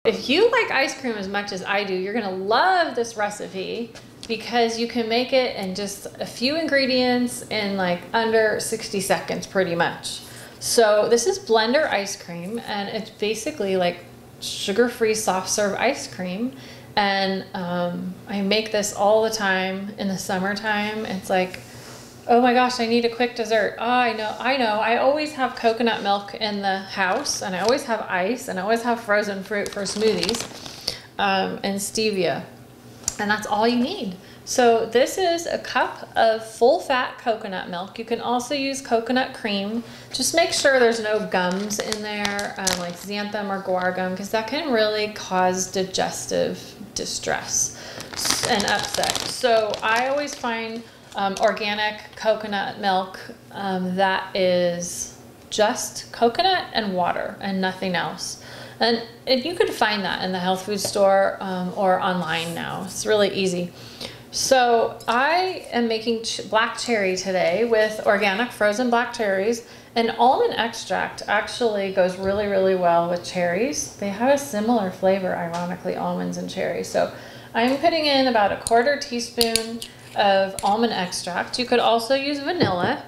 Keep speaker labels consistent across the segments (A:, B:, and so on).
A: If you like ice cream as much as I do, you're gonna love this recipe because you can make it in just a few ingredients in like under 60 seconds pretty much. So this is blender ice cream, and it's basically like sugar-free soft serve ice cream. And I make this all the time in the summertime. It's like, oh my gosh, I need a quick dessert. Oh, I know. I always have coconut milk in the house, and I always have ice, and I always have frozen fruit for smoothies, and stevia. And that's all you need. So this is a cup of full fat coconut milk. You can also use coconut cream. Just make sure there's no gums in there, like xanthan or guar gum, because that can really cause digestive distress and upset. So I always find organic coconut milk that is just coconut and water and nothing else. And you could find that in the health food store or online now. It's really easy. So I am making black cherry today with organic frozen black cherries, and almond extract actually goes really, really well with cherries. They have a similar flavor, ironically, almonds and cherries. So I'm putting in about 1/4 teaspoon of almond extract. You could also use vanilla.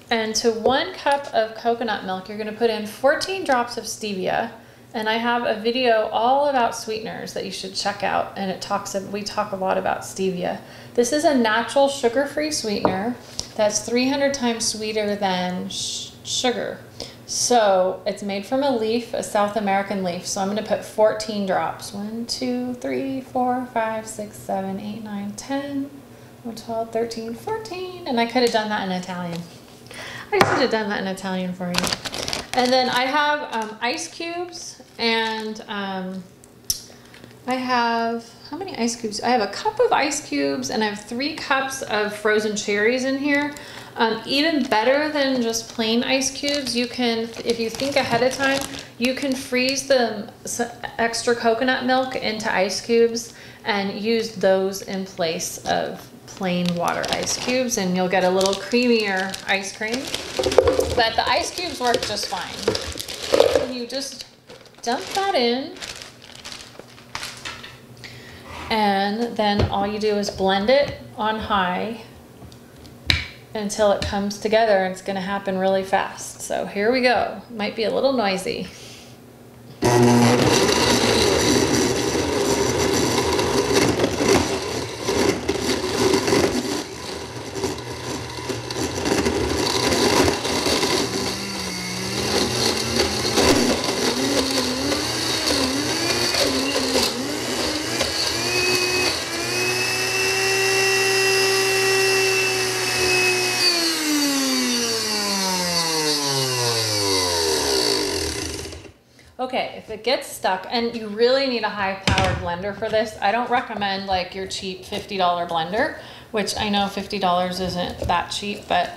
A: And to 1 cup of coconut milk, you're gonna put in 14 drops of stevia. And I have a video all about sweeteners that you should check out, and we talk a lot about stevia. This is a natural sugar-free sweetener that's 300 times sweeter than sugar. So it's made from a leaf, a South American leaf. So I'm gonna put 14 drops. 1, 2, 3, 4, 5, 6, 7, 8, 9, 10, 12, 13, 14. And I could have done that in Italian. I should have done that in Italian for you. And then I have ice cubes, and I have, how many ice cubes? I have a cup of ice cubes, and I have 3 cups of frozen cherries in here. Even better than just plain ice cubes, you can, if you think ahead of time, you can freeze the extra coconut milk into ice cubes and use those in place of plain water ice cubes, and you'll get a little creamier ice cream. But the ice cubes work just fine. And you just dump that in, and then all you do is blend it on high until it comes together, and it's going to happen really fast. So here we go. Might be a little noisy. Okay, if it gets stuck, and you really need a high-powered blender for this, I don't recommend like your cheap $50 blender, which I know $50 isn't that cheap, but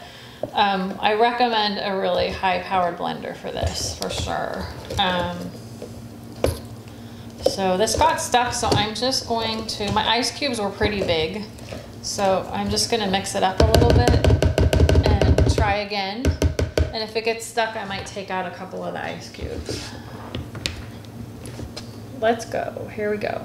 A: I recommend a really high-powered blender for this, for sure. So this got stuck, so I'm just going to, my ice cubes were pretty big, so I'm just gonna mix it up a little bit and try again. And if it gets stuck, I might take out a couple of the ice cubes. Let's go. Here we go.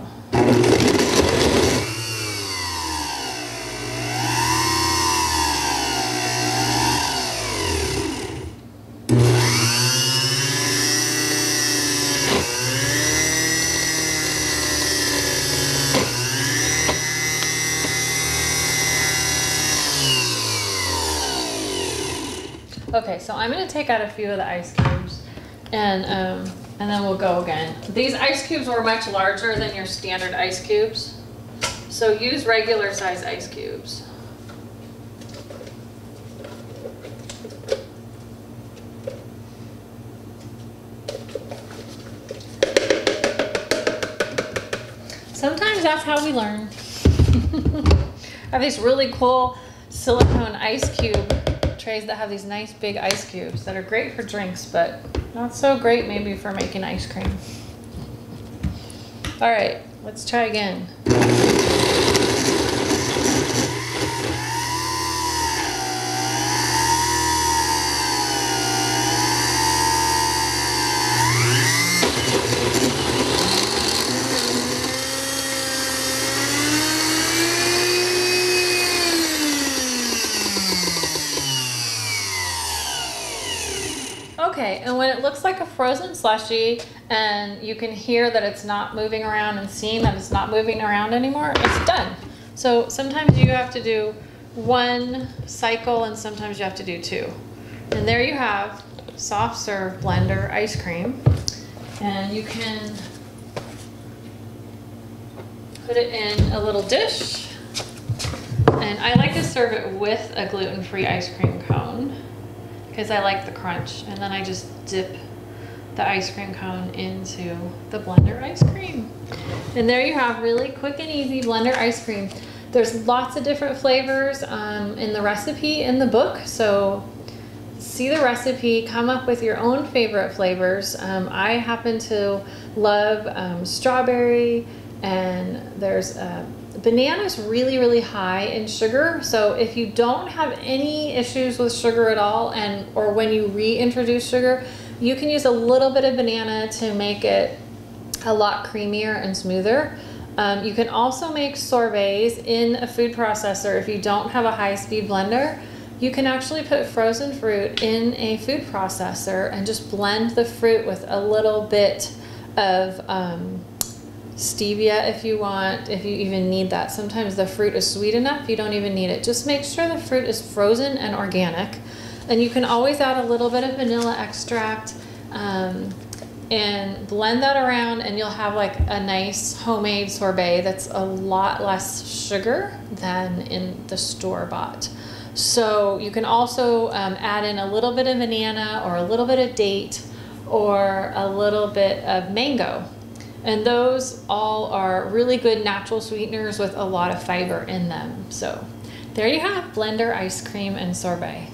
A: Okay, so I'm going to take out a few of the ice cubes, and then we'll go again. These ice cubes were much larger than your standard ice cubes, so use regular size ice cubes. Sometimes that's how we learn. I have these really cool silicone ice cube trays that have these nice big ice cubes that are great for drinks, but not so great maybe for making ice cream. All right, let's try again. Okay, and when it looks like a frozen slushie and you can hear that it's not moving around and seeing that it's not moving around anymore, it's done. So sometimes you have to do one cycle and sometimes you have to do two. And there you have soft serve blender ice cream. And you can put it in a little dish. And I like to serve it with a gluten-free ice cream cone because I like the crunch. And then I just dip the ice cream cone into the blender ice cream. And there you have really quick and easy blender ice cream. There's lots of different flavors in the recipe in the book. So see the recipe, come up with your own favorite flavors. I happen to love strawberry, and there's banana's really high in sugar. So if you don't have any issues with sugar at all, or when you reintroduce sugar, you can use a little bit of banana to make it a lot creamier and smoother. You can also make sorbets in a food processor. If you don't have a high-speed blender, you can actually put frozen fruit in a food processor and just blend the fruit with a little bit of stevia if you want, if you even need that. Sometimes the fruit is sweet enough, you don't even need it. Just make sure the fruit is frozen and organic. And you can always add a little bit of vanilla extract and blend that around, and you'll have like a nice homemade sorbet that's a lot less sugar than in the store-bought. So you can also add in a little bit of banana or a little bit of date or a little bit of mango. And those all are really good natural sweeteners with a lot of fiber in them. So there you have blender ice cream and sorbet.